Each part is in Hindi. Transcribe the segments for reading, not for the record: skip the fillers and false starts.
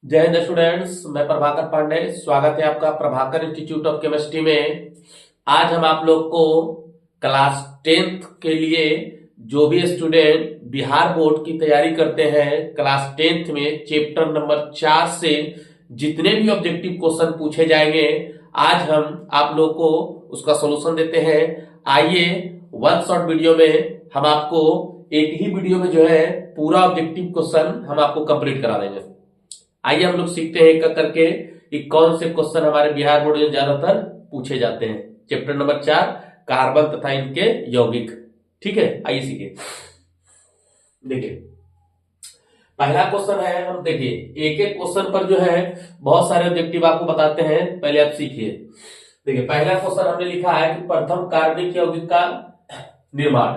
जय हिंद स्टूडेंट्स, मैं प्रभाकर पांडे। स्वागत है आपका प्रभाकर इंस्टीट्यूट ऑफ केमिस्ट्री में। आज हम आप लोग को क्लास 10th के लिए जो भी स्टूडेंट बिहार बोर्ड की तैयारी करते हैं, क्लास 10th में चैप्टर नंबर 4 से जितने भी ऑब्जेक्टिव क्वेश्चन पूछे जाएंगे, आज हम आप लोग को उसका सॉल्यूशन देते हैं। आइए वन शॉट वीडियो में हम आपको एक ही वीडियो में जो है पूरा ऑब्जेक्टिव क्वेश्चन हम आपको कंप्लीट करा देंगे। आइए हम लोग सीखते हैं एक करके कि कौन से क्वेश्चन हमारे बिहार बोर्ड में ज्यादातर पूछे जाते हैं। चैप्टर नंबर 4 कार्बन तथा इनके यौगिक। ठीक है, आइए सीखिए। देखिए पहला क्वेश्चन है, हम देखिए एक एक क्वेश्चन पर जो है बहुत सारे ऑब्जेक्टिव आपको बताते हैं, पहले आप सीखिए। देखिए पहला क्वेश्चन हमने लिखा है कि प्रथम कार्बनिक यौगिक का निर्माण।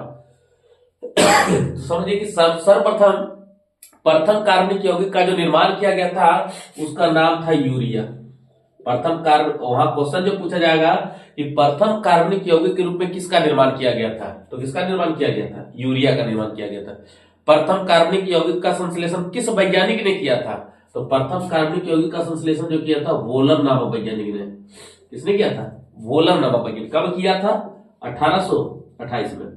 समझिए कि सर्वप्रथम प्रथम कार्बनिक यौगिक का जो निर्माण किया गया था उसका नाम था यूरिया। प्रथम कार्बन, वहां क्वेश्चन जो पूछा जाएगा कि प्रथम कार्बनिक यौगिक के रूप में किसका निर्माण किया गया था, तो किसका निर्माण किया गया था? यूरिया का निर्माण किया गया था। प्रथम कार्बनिक यौगिक का संश्लेषण किस वैज्ञानिक ने किया था? तो प्रथम कार्बनिक यौगिक का संश्लेषण जो किया था वोलर नामक वैज्ञानिक ने। किसने किया था? वोलर नामक वैज्ञानिक। कब किया था? 1828 में।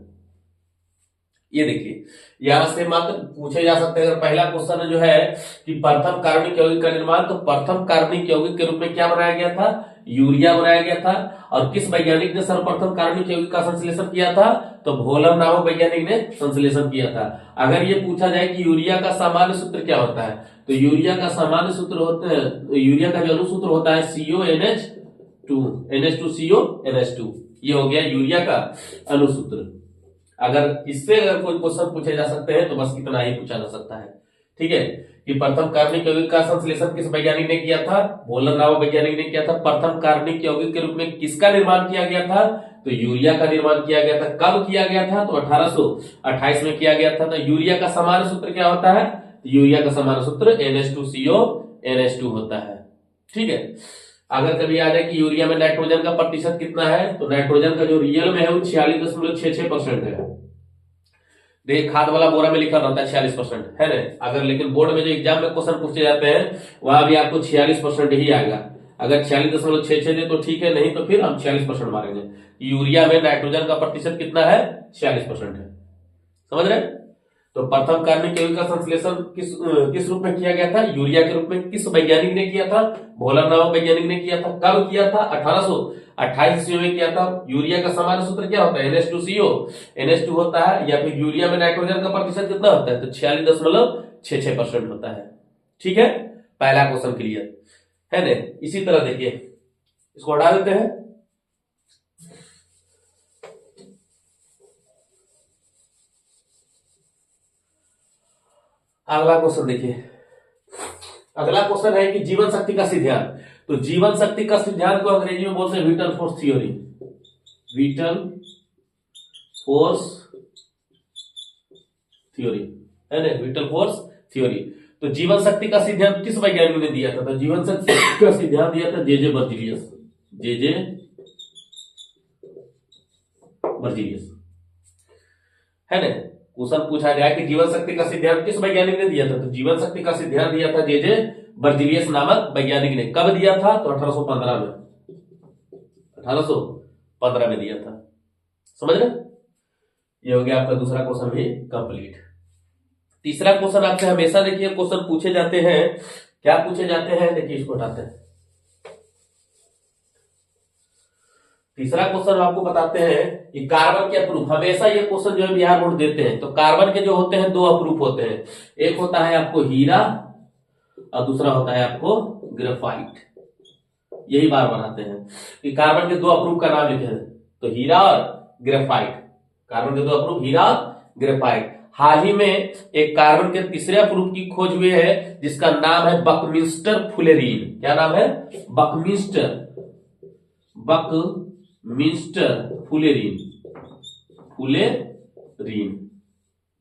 ये देखिए यहां से मात्र पूछे जा सकते हैं। अगर पहला क्वेश्चन जो है कि प्रथम कार्बनिक यौगिक का निर्माण, तो प्रथम कार्बनिक यौगिक के रूप में क्या बनाया गया था? यूरिया बनाया गया था। और किस वैज्ञानिक ने सर्वप्रथम कार्बनिक यौगिक का संश्लेषण किया था? तो वोलर नामक वैज्ञानिक ने संश्लेषण किया था। अगर ये पूछा जाए कि यूरिया का सामान्य सूत्र क्या होता है, तो यूरिया का सामान्य सूत्र होता है, यूरिया का जो अनुसूत्र होता है CONH2 NH2CO NH2। ये हो गया यूरिया का अनुसूत्र। अगर इससे अगर कोई क्वेश्चन पूछे जा सकते हैं तो बस इतना ही पूछा जा सकता है। ठीक है, कि प्रथम कार्बनिक यौगिक का संश्लेषण किस वैज्ञानिक ने किया था? वोलर नामक वैज्ञानिक ने किया था। प्रथम कार्बनिक यौगिक के रूप में किसका निर्माण किया गया था? तो यूरिया का निर्माण किया गया था। कब किया गया था? तो 1828 में किया गया था। तो यूरिया का सामान्य सूत्र क्या होता है? यूरिया का सामान्य सूत्र NH2CO NH2 होता है। ठीक है, अगर कभी आ जाए कि यूरिया में नाइट्रोजन का प्रतिशत कितना है, तो नाइट्रोजन का जो रियल में है वो 46.66% है। देखिए खाद वाला बोरा में लिखा रहता है 46% है ना। अगर लेकिन बोर्ड में जो एग्जाम में क्वेश्चन पूछे जाते हैं वहां भी आपको 46% ही आएगा। अगर 46.66 दे तो ठीक है, नहीं तो फिर हम 46% मारेंगे। यूरिया में नाइट्रोजन का प्रतिशत कितना है? 46% है। समझ रहे? तो प्रथम कार्बनिक यौगिक का संश्लेषण किस रूप में किया गया था? यूरिया के रूप में। किस वैज्ञानिक ने किया था? वोलर नामक वैज्ञानिक ने किया था। कब किया था? 1828 ईस्वी में किया था। यूरिया का सामान्य सूत्र क्या होता है? NH2CO NH2 होता है। या फिर यूरिया में नाइट्रोजन का प्रतिशत कितना होता है? तो 46.66% होता है। ठीक है, पहला क्वेश्चन क्लियर है ना। इसी तरह देखिए, इसको हटा देते हैं। अगला क्वेश्चन देखिए। अगला क्वेश्चन है कि जीवन शक्ति का सिद्धांत। तो जीवन शक्ति का सिद्धांत को अंग्रेजी में बोलते हैं whittle force theory. Whittle force theory है ना, विटल फोर्स थ्योरी। तो जीवन शक्ति का सिद्धांत किस वैज्ञानिक ने दिया था? तो जीवन शक्ति का सिद्धांत दिया था जे बर्जीलियस। जे बर्जीलियस है ना। क्वेश्चन पूछा गया कि जीवन शक्ति का सिद्धांत किस वैज्ञानिक ने दिया था? तो जीवन शक्ति का सिद्धांत दिया था जे बर्जीलियस नामक वैज्ञानिक ने। कब दिया था? तो 1815 में। 1815 में दिया था। समझ रहे? ये हो गया आपका दूसरा क्वेश्चन भी कंप्लीट। तीसरा क्वेश्चन आपसे हमेशा देखिए क्वेश्चन पूछे जाते हैं। क्या पूछे जाते हैं? देखिए इसको हटाते हैं। तीसरा क्वेश्चन आपको बताते हैं कि कार्बन के अप्रूफ। हमेशा ये क्वेश्चन जो है बिहार बोर्ड देते हैं। तो कार्बन के जो होते हैं दो अप्रूफ होते हैं। एक होता है आपको हीरा और दूसरा होता है आपको ग्रेफाइट। यही बार बनाते हैं कि कार्बन के दो अप्रूफ का नाम लिखे हैं, तो हीरा और ग्रेफाइट। कार्बन के दो अप्रूफ हीरा और ग्रेफाइट। हाल ही में एक कार्बन के तीसरे अप्रूफ की खोज हुई है जिसका नाम है बकमिंस्टर फुलेरीन। क्या नाम है? बकमिंस्टर फुलेरीन।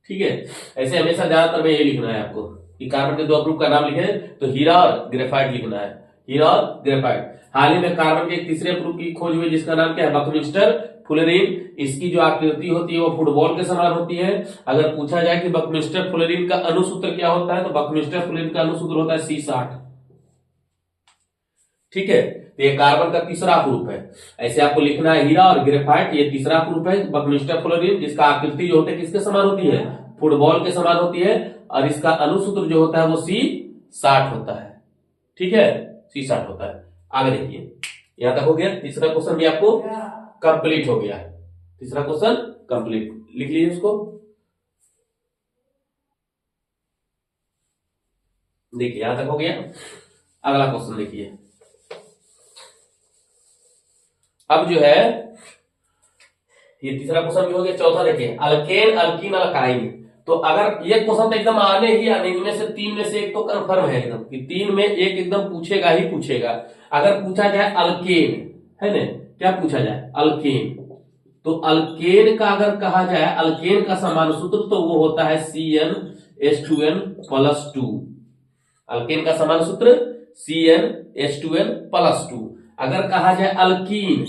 ठीक है, ऐसे हमेशा ज्यादातर में ये लिखना है आपको कि कार्बन के दो अप्रूफ का नाम लिखे तो हीरा और ग्रेफाइट लिखना है। हीरा और ग्रेफाइट। हाल ही में कार्बन के एक तीसरे अप्रूफ की खोज हुई जिसका नाम क्या है? बकमिंस्टर फुलेरीन। इसकी जो आकृति होती है वो फुटबॉल के समान होती है। अगर पूछा जाए कि बकमिंस्टर फुलेरीन का अनुसूत्र क्या होता है, तो बकमिंस्टर फुलेरीन का अनुसूत्र होता है C60। ठीक है, तो ये कार्बन का तीसरा ग्रुप है। ऐसे आपको लिखना है हीरा और ग्रेफाइट, ये तीसरा ग्रुप है बकमिस्टर फ्लोरीन, जिसका आकृति जो होती है किसके समान होती है, फुटबॉल के समान होती है, और इसका अणुसूत्र जो होता है वो C60 होता है। ठीक है, C60 होता है। आगे देखिए, यहां तक हो गया। तीसरा क्वेश्चन भी आपको कंप्लीट हो गया। तीसरा क्वेश्चन कंप्लीट, लिख लीजिए उसको। देखिए यहां तक हो गया। अगला क्वेश्चन देखिए, अब जो है ये तीसरा क्वेश्चन भी हो गया। चौथा देखिए, अल्केन, अल्कीन, अल्काइन। तो अगर ये क्वेश्चन तो एकदम आने ही आने, इनमें से तीन में से एक तो कंफर्म है एकदम कि तीन में एक एकदम पूछेगा ही पूछेगा। अगर पूछा जाए अल्केन, है ना, क्या पूछा जाए, अल्केन, तो अल्केन का अगर कहा जाए, अल्केन का समान सूत्र तो वो होता है CnH2n+2। अल्केन का समान सूत्र CnH2n+2। अगर कहा जाए अल्कीन,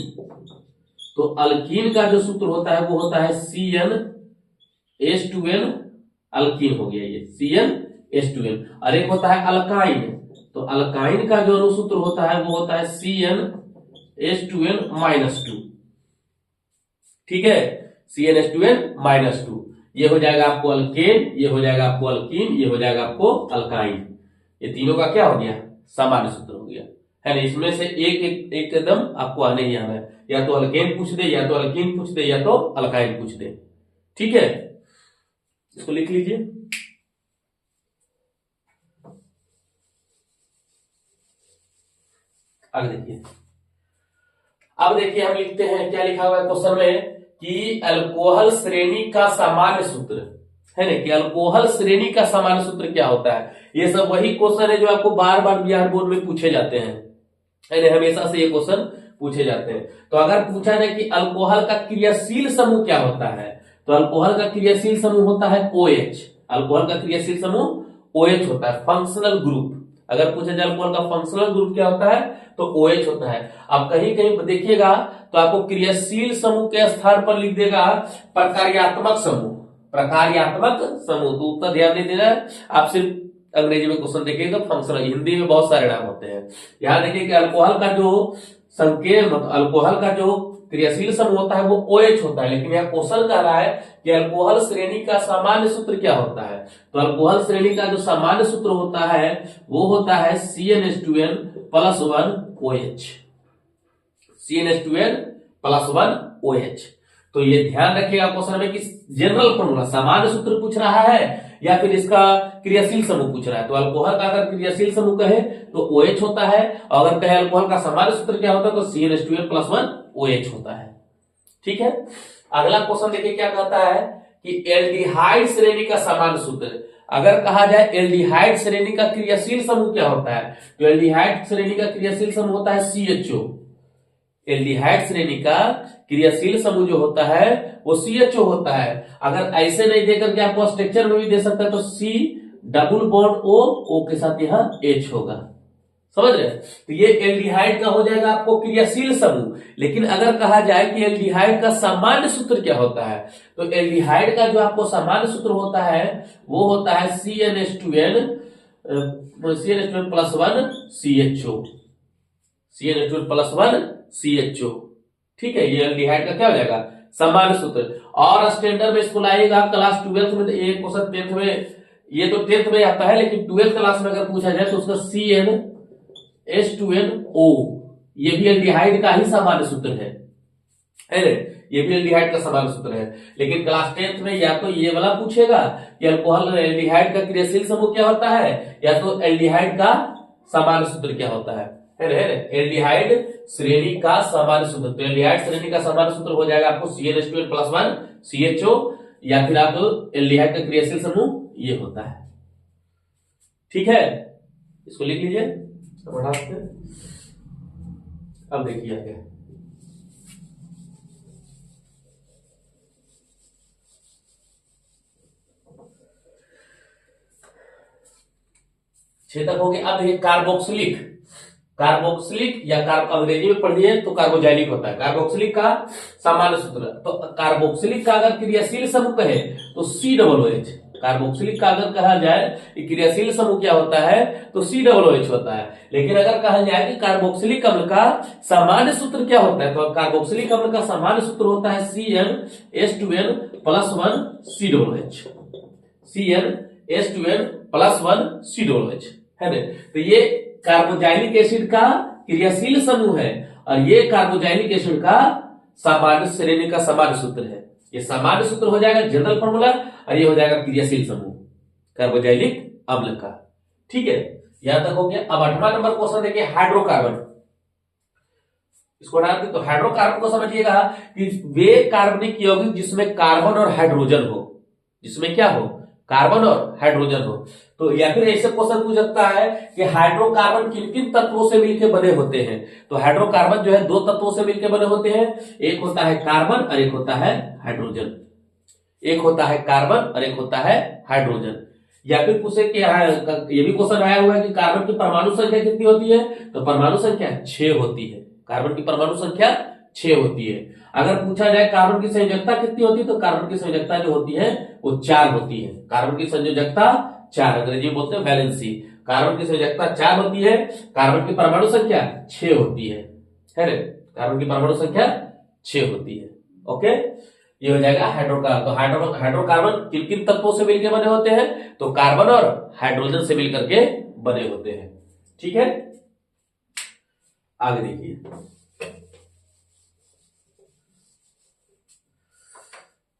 तो अल्कीन का जो सूत्र होता है वो होता है CnH2n, अल्कीन हो गया ये CnH2n। और एक होता है अल्काइन, तो अल्काइन का जो अनुसूत्र होता है वो होता है CnH2n-2। ठीक है, CnH2n-2। ये हो जाएगा आपको अल्केन, ये हो जाएगा आपको अल्कीन, ये हो जाएगा आपको अल्काइन। ये तीनों का क्या हो गया, सामान्य सूत्र हो गया, है ना। इसमें से एक एकदम आपको आने ही आना है, या तो अल्केन पूछ दे, या तो अल्कीन पूछ दे, या तो अल्काइन पूछ दे। ठीक है, इसको लिख लीजिए। आगे देखिए, अब देखिए हम लिखते हैं, क्या लिखा हुआ है क्वेश्चन में कि अल्कोहल श्रेणी का सामान्य सूत्र, है ना, कि अल्कोहल श्रेणी का सामान्य सूत्र क्या होता है। ये सब वही क्वेश्चन है जो आपको बार बार बिहार बोर्ड में पूछे जाते हैं, है ना, हमेशा से ये क्वेश्चन पूछे जाते हैं। तो अगर पूछा जाए कि अल्कोहल का क्रियाशील समूह क्या होता है, तो अल्कोहल का क्रियाशील समूह होता है OH। अल्कोहल का क्रियाशील समूह OH होता है, फंक्शनल ग्रुप। अगर पूछा जाए अल्कोहल का फंक्शनल ग्रुप क्या होता है, तो OH होता है। अब कहीं कहीं देखिएगा तो आपको क्रियाशील समूह के स्थान पर लिख देगा प्रकार्यात्मक समूह, प्रकार्यात्मक समूह। तो उतना ध्यान नहीं देना, आप सिर्फ अंग्रेजी में क्वेश्चन देखिएगा, फंक्शनल, हिंदी में बहुत सारे नाम होते हैं। यहां देखिए कि अल्कोहल का जो संकेत, अल्कोहल का जो क्रियाशील समूह होता है वो OH होता है, लेकिन यहाँ क्वेश्चन कह रहा है कि अल्कोहल श्रेणी का सामान्य सूत्र क्या होता है। तो अल्कोहल श्रेणी का जो सामान्य सूत्र होता है वो होता है CnH2n+1OH, CnH2n+1OH। तो ये ध्यान रखिएगा क्वेश्चन में कि जनरल फॉर्मूला, सामान्य सूत्र पूछ रहा है या फिर इसका क्रियाशील समूह पूछ रहा है। तो अल्कोहल का अगर क्रियाशील समूह कहे तो OH होता है, और अगर कहे अल्कोहल का सामान्य सूत्र क्या होता है तो CnH2n+1OH होता है। ठीक है, अगला क्वेश्चन देखिए क्या कहता है कि एल्डिहाइड श्रेणी का सामान्य सूत्र। अगर कहा जाए एल्डिहाइड श्रेणी का क्रियाशील समूह क्या होता है, तो एल्डिहाइड श्रेणी का क्रियाशील समूह होता है CHO। एल्डिहाइड श्रेणी का क्रियाशील समूह जो होता है वो CHO होता है। अगर ऐसे नहीं देकर के आपको स्ट्रक्चर में भी दे सकता है तो C डबल बॉन्ड O के साथ यहाँ H होगा, समझ रहे हैं। तो ये एल्डिहाइड का हो जाएगा आपको क्रियाशील समूह। लेकिन अगर कहा जाए कि एल्डिहाइड का सामान्य सूत्र क्या होता है, तो एल्डिहाइड का जो आपको सामान्य सूत्र होता है वो होता है CnH2n+1CHO, CnH2n+1CHO। ठीक है, ये एल्डिहाइड का क्या हो जाएगा, सामान्य सूत्र। और स्टैंडर्ड में इसको लाएगा क्लास 12th में, ये क्वेश्चन 10th में, ये तो 10th में आता है, लेकिन 12th क्लास में अगर पूछा जाए तो उसका CnH2nO, ये भी एल्डिहाइड का ही सामान्य सूत्र है, ये भी एल्डिहाइड का सामान्य सूत्र है। लेकिन क्लास 10th में या तो ये वाला पूछेगा कि अल्कोहल एल्डिहाइड का क्रियाशील समूह क्या होता है, या तो एल्डिहाइड का सामान्य सूत्र क्या होता है एल्डिहाइड श्रेणी का सामान्य सूत्र। तो एल्डिहाइड श्रेणी का सामान्य सूत्र हो जाएगा आपको CnH2n+1CHO, या फिर आप एल्डिहाइड का क्रियाशील समूह ये होता है। ठीक है, इसको लिख लीजिए। अब देखिए आगे, छेदक हो गया। अब देखिए कार्बोक्सिलिक, कार्बोक्सिलिक या अंग्रेजी में पढ़िए तो कार्बोजाइलिक होता है। कार्बोक्सिलिक का सामान्य सूत्र, तो कार्बोक्सिलिक का अगर क्रियाशील समूह कहे तो COOH, कार्बोक्सिलिक का अगर कहा जाए कि क्रियाशील समूह क्या होता है तो COOH होता है। लेकिन अगर कहा जाए कि कार्बोक्सिलिक अम्ल का सामान्य सूत्र क्या होता है तो कार्बोक्सिलिक अम्ल का सामान्य सूत्र होता है CnH2n + 1 COOH। CnH2n + 1 COOH है ना। तो ये कार्बोजाइलिक एसिड का क्रियाशील समूह है और ये कार्बोजाइलिक एसिड का सामान्य श्रेणी का सामान्य सूत्र है। ये सामान्य सूत्र हो जाएगा जनरल फॉर्मूला और ये हो जाएगा क्रियाशील समूह कार्बोजाइलिक अम्ल का। ठीक है, यहां तक हो गया। अब 8वां नंबर क्वेश्चन देखिए हाइड्रोकार्बन। इसको डालते तो हाइड्रोकार्बन को समझिएगा कि वे कार्बनिक यौगिक जिसमें कार्बन और हाइड्रोजन हो, जिसमें क्या हो, कार्बन और हाइड्रोजन हो। तो या फिर ऐसे क्वेश्चन पूछ सकता है कि हाइड्रोकार्बन किन किन तत्वों से मिलकर बने होते हैं। तो हाइड्रोकार्बन जो है दो तत्वों से मिलकर बने होते हैं, एक होता है कार्बन और एक होता है हाइड्रोजन। एक होता है कार्बन और एक होता है हाइड्रोजन। या फिर पूछे कि ये भी क्वेश्चन आया हुआ है कि कार्बन की परमाणु संख्या कितनी होती है, तो परमाणु संख्या 6 होती है। कार्बन की परमाणु संख्या 6 होती है। अगर पूछा जाए कार्बन की संयोजकता कितनी होती है, तो कार्बन की संयोजकता जो होती है वो 4 होती है। कार्बन की संयोजकता 4, अंग्रेजी बोलते हैं वैलेंसी। कार्बन की संयोजकता 4 होती है, कार्बन की परमाणु संख्या 6 होती है ना। कार्बन की परमाणु संख्या 6 होती है। ओके, ये हो जाएगा हाइड्रोकार्बन। तो हाइड्रोकार्बन किन किन तत्वों से मिलकर बने होते हैं, तो कार्बन और हाइड्रोजन से मिलकर के बने होते हैं। ठीक है, आगे देखिए।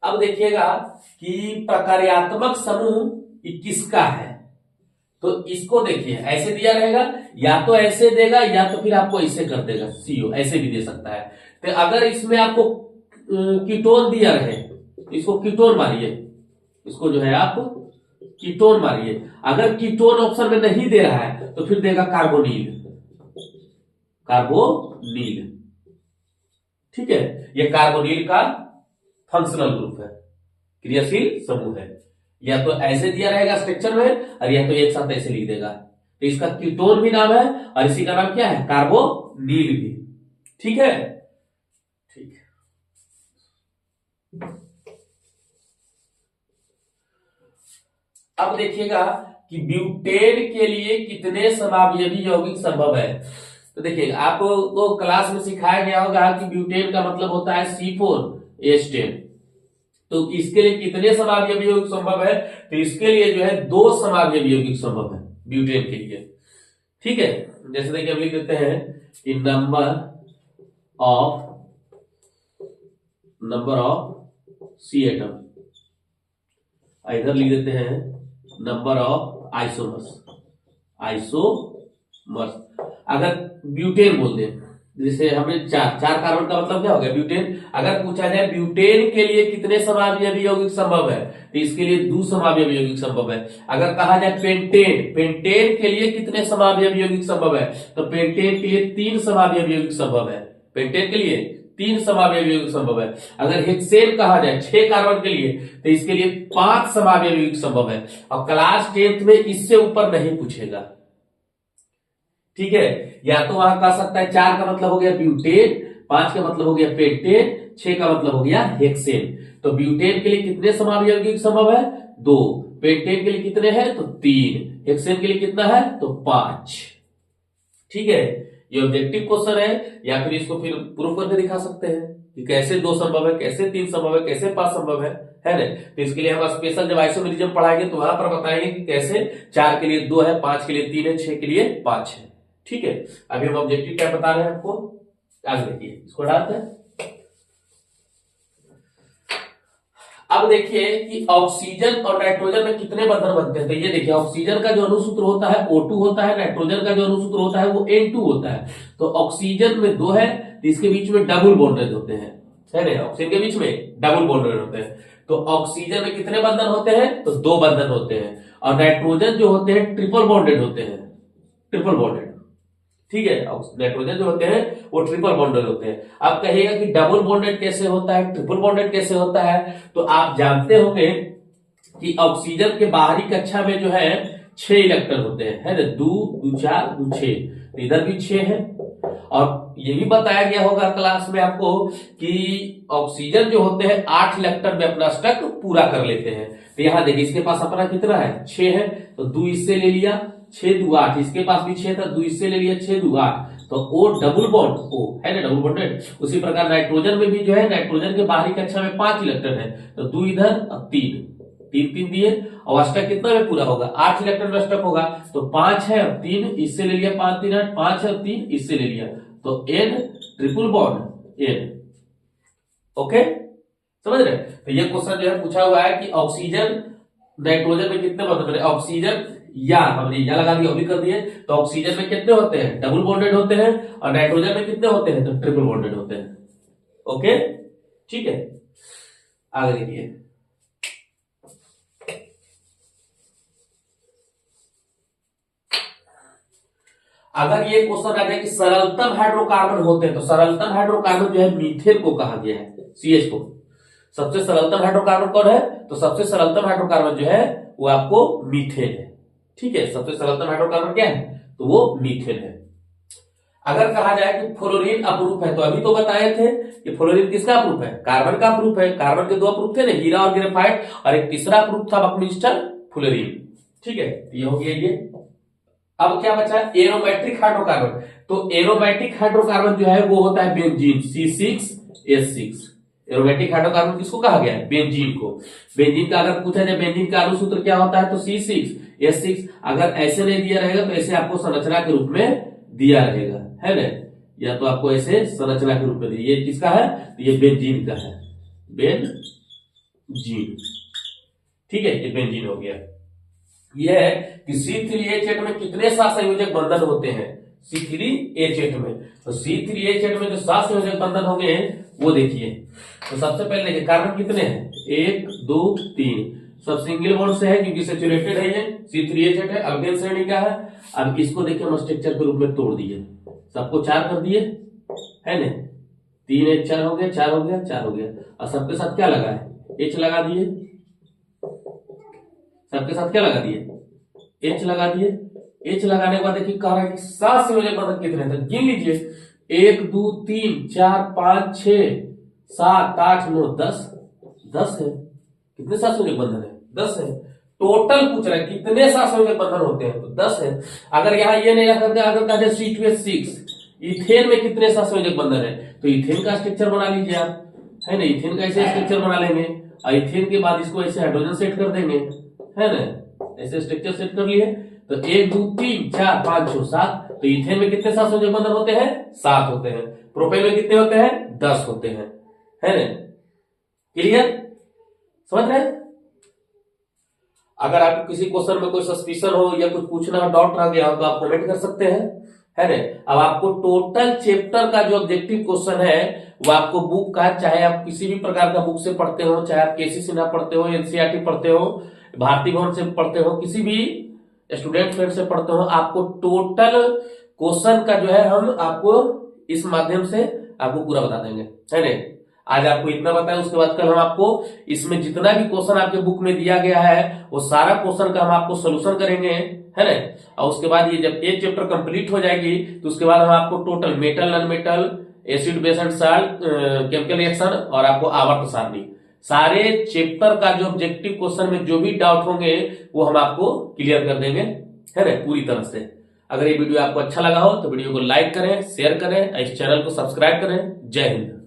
अब देखिएगा कि प्रकार्यात्मक समूह किसका है। तो इसको देखिए ऐसे दिया रहेगा, या तो ऐसे देगा या तो फिर आपको ऐसे कर देगा, CO ऐसे भी दे सकता है। तो अगर इसमें आपको कीटोन दिया रहे, इसको कीटोन मारिए, इसको जो है आप कीटोन मारिए। अगर कीटोन ऑप्शन में नहीं दे रहा है तो फिर देगा कार्बोनिल। कार्बोनिल, ठीक है, ये कार्बोनिल का फंक्शनल ग्रुप है, क्रियाशील समूह है। या तो ऐसे दिया रहेगा स्ट्रक्चर में और या तो एक साथ ऐसे लिख देगा। तो इसका कीटोन भी नाम है और इसी का नाम क्या है, कार्बोनिल भी। ठीक है, ठीक है। अब देखिएगा कि ब्यूटेन के लिए कितने समावयवी यौगिक संभव है। तो देखिए आपको क्लास में सिखाया गया होगा कि ब्यूटेन का मतलब होता है C4H10। तो इसके लिए कितने समावयवी यौगिक संभव है, तो इसके लिए जो है 2 समावयवी यौगिक संभव है ब्यूटेन के लिए। ठीक है, जैसे देखिए हम लिख देते हैं कि नंबर ऑफ C एटम, इधर लिख देते हैं नंबर ऑफ आइसोमर्स। अगर ब्यूटेन बोल दे, जैसे हमने 4 कार्बन का मतलब क्या हो गया, ब्यूटेन। अगर पूछा जाए ब्यूटेन के लिए कितने समावयवी यौगिक संभव है, तो इसके लिए 2 समावयवी यौगिक संभव है। अगर कहा जाए पेंटेन के लिए कितने समावयवी यौगिक संभव है, तो पेंटेन के लिए 3 समावयवी यौगिक संभव है। पेंटेन के लिए 3 समावयवी यौगिक संभव है। अगर हेक्सेन कहा जाए 6 कार्बन के लिए, तो इसके लिए 5 समावयवी यौगिक संभव है। और क्लास 10th में इससे ऊपर नहीं पूछेगा। ठीक है, या तो वहां कह सकता है 4 का मतलब हो गया ब्यूटेन, 5 का मतलब हो गया पेंटेन, 6 का मतलब हो गया हेक्सेन। तो ब्यूटेन के लिए कितने समावयवी यौगिक संभव है, 2। पेंटेन के लिए कितने हैं, तो 3। हेक्सेन के लिए कितना है, तो 5। ठीक है, ये ऑब्जेक्टिव क्वेश्चन है, या फिर इसको फिर प्रूफ करके दिखा सकते हैं कि कैसे 2 संभव है, कैसे 3 संभव है, कैसे 5 संभव है ना। तो इसके लिए हम स्पेशल जब आइसोमेरिज्म पढ़ाएंगे तो वहां पर बताएंगे कि कैसे 4 के लिए 2 है, 5 के लिए 3 है, 6 के लिए 5 है। ठीक है, अभी हम ऑब्जेक्टिव क्या बता रहे हैं आपको, आगे देखिए, इसको डालते हैं। अब देखिए कि ऑक्सीजन और नाइट्रोजन में कितने बंधन बनते हैं। तो ये देखिए ऑक्सीजन का जो अणुसूत्र होता है O2 होता है, नाइट्रोजन का जो अणुसूत्र होता है वो N2 होता है। तो ऑक्सीजन में 2 है तो इसके बीच में डबल बॉन्डेड होते हैं, है ना। ऑक्सीजन के बीच में डबल बॉन्डेड होते हैं। तो ऑक्सीजन में कितने बंधन होते हैं, तो 2 बंधन होते हैं। और नाइट्रोजन जो होते हैं ट्रिपल बॉन्डेड होते हैं, ट्रिपल बॉन्डेड। ठीक है, नाइट्रोजन जो होते हैं वो ट्रिपल बॉन्डेड होते हैं। आप कहिएगा कि डबल बॉन्डेड कैसे होता है, ट्रिपल बॉन्डेड कैसे होता है। तो आप जानते होंगे कि ऑक्सीजन के बाहरी कक्षा में जो है 6 इलेक्ट्रॉन होते हैं, है ना, 2 2 4 2 6, इधर भी 6 है। और ये भी बताया गया होगा क्लास में आपको कि ऑक्सीजन जो होते हैं 8 इलेक्ट्रॉन में अपना स्टक पूरा कर लेते हैं। तो यहाँ देखिए इसके पास अपना कितना है, 6 है, तो 2 इससे ले लिया, 6 2 8, इसके पास भी 6 था, 2 इससे ले लिया, 6 2 8, तो O डबल बॉन्ड O है ना, डबल बॉन्डेड। उसी प्रकार नाइट्रोजन में भी जो है, नाइट्रोजन के बाहरी कक्षा में 5 इलेक्ट्रॉन है, तो 2 इधर और 3 3 दिए, और स्टक कितना में पूरा होगा, 8 इलेक्ट्रॉन में स्टक होगा, तो 5 है और 3 इससे ले लिया, 5 3 8, 5 है और 3 इससे ले लिया, तो N triple bond N। Okay, समझ रहे। तो ये क्वेश्चन जो है पूछा हुआ है कि ऑक्सीजन नाइट्रोजन में कितने बॉन्ड होते हैं, ऑक्सीजन या हमने या लगा दिया, अभी कर दिए, तो ऑक्सीजन में कितने होते हैं, डबल बॉन्डेड होते हैं, और नाइट्रोजन में कितने होते हैं, तो ट्रिपल बॉन्डेड होते हैं। ओके, ठीक है, आगे देखिए। अगर ये क्वेश्चन आ जाए कि सरलतम हाइड्रोकार्बन होते हैं, तो सरलतम हाइड्रोकार्बन जो है मीथेन को कहा गया है, CH को। सबसे सरलतम हाइड्रोकार्बन कौन है, तो सबसे सरलतम हाइड्रोकार्बन जो है वो आपको मीथेन है। ठीक है, सबसे सरलतम हाइड्रोकार्बन क्या है, तो वो मीथेन है। अगर कहा जाए कि फ्लोरीन अपरूप है, तो अभी तो बताए थे कि फ्लोरीन किसका अपरूप है, कार्बन का अपरूप है। कार्बन के 2 अपरूप थे ना, हीरा और ग्रेफाइट, और एक तीसरा अपरूप था बकमिंस्टर फ्लोरीन। ठीक है, ये हो गया ये। अब क्या बचा, एरोमेट्रिक हाइड्रोकार्बन। तो एरोमेट्रिक हाइड्रोकार्बन जो है वो होता है बेंजीन, C6H6। एरोमेटिक हाइड्रोकार्बन किसको कहा गया है, बेंजीन को। बेंजीन का अगर पूछा जाए बेंजीन का अणुसूत्र क्या होता है, तो C6H6। अगर ऐसे नहीं दिया रहेगा तो ऐसे आपको संरचना के रूप में दिया रहेगा, है ना, या तो आपको ऐसे संरचना के रूप में दिया। ये किसका है, तो ये बेंजीन का है, बेंजीन। ठीक है, ये बेंजीन हो गया। यह है कि C3H8 में कितने सात संयोजक बंधन होते हैं, C3H8 में। तो C3H8 में जो सात संयोजक बंधन होंगे वो देखिए। तो सबसे पहले देखिए कार्बन कितने हैं, 1 2 3, सब सिंगल बॉन्ड से है क्योंकि सैचुरेटेड है, ये C3H8 है, अल्केन श्रेणी का है। अब इसको देखिए हम स्ट्रक्चर के रूप में तोड़ दिए, सबको 4 कर दिए, है ना, 3 H 4 हो गया, 4 हो गया, 4 हो गया, और सबके साथ क्या लगा है, H लगा दिए, सबके साथ क्या लगा दिए, H लगा दिए। H लगाने के बाद देखिए कह रहा है कि सात संयोजक बंधन कितने हैं, तो गिन लीजिए, 1 2 3 4 5 6 7 8 9 10 10 है। कितने सात संयोजक बंधन है, 10 है। टोटल पूछ रहा है कितने सात संयोजक बंधन होते हैं, तो 10 है। अगर यहाँ ये नहीं रखा, अगर कहा जाए C2H6, इथेन में कितने सात संयोजक बंधन है, तो इथेन का स्ट्रक्चर बना लीजिए आप, है ना, इथेन का ऐसे स्ट्रक्चर बना लेंगे, और इथेन के बाद इसको ऐसे हाइड्रोजन सेट कर देंगे, है ना, ऐसे स्ट्रक्चर सेट कर लिए। तो 1 2 3 4 5 6 7, तो इथेन में कितने सात संयोजक बंधन होते हैं, 7 होते हैं। प्रोपेन में कितने होते हैं, 10 होते हैं, है ना, क्लियर, समझ रहे हैं। अगर आपको किसी क्वेश्चन में कोई सस्पिशन हो या कुछ पूछना हो, डाउट रह गया हो, तो आप कमेंट कर सकते हैं, है ना। अब आपको टोटल चैप्टर का जो ऑब्जेक्टिव क्वेश्चन है वो आपको बुक का, चाहे आप किसी भी प्रकार का बुक से पढ़ते हो, चाहे आप केसी सिन्हा पढ़ते हो, एनसीईआरटी पढ़ते हो, भारती भवन से पढ़ते हो, किसी भी स्टूडेंट फ्रेंड से पढ़ते हो, आपको टोटल क्वेश्चन का जो है हम आपको इस माध्यम से आपको पूरा बता देंगे, है ना। आज आपको इतना बताया, उसके बाद कल हम आपको इसमें जितना भी क्वेश्चन आपके बुक में दिया गया है वो सारा क्वेश्चन का हम आपको सोल्यूशन करेंगे, है ना। और उसके बाद ये जब एक चैप्टर कंप्लीट हो जाएगी तो उसके बाद हम आपको total metal, non metal, acid base and salt, chemical reaction और आपको आवर्त सारणी, सारे चैप्टर का जो ऑब्जेक्टिव क्वेश्चन में जो भी डाउट होंगे वो हम आपको क्लियर कर देंगे, है ना, पूरी तरह से। अगर ये वीडियो आपको अच्छा लगा हो तो वीडियो को लाइक करें, शेयर करें, इस चैनल को सब्सक्राइब करें। जय हिंद।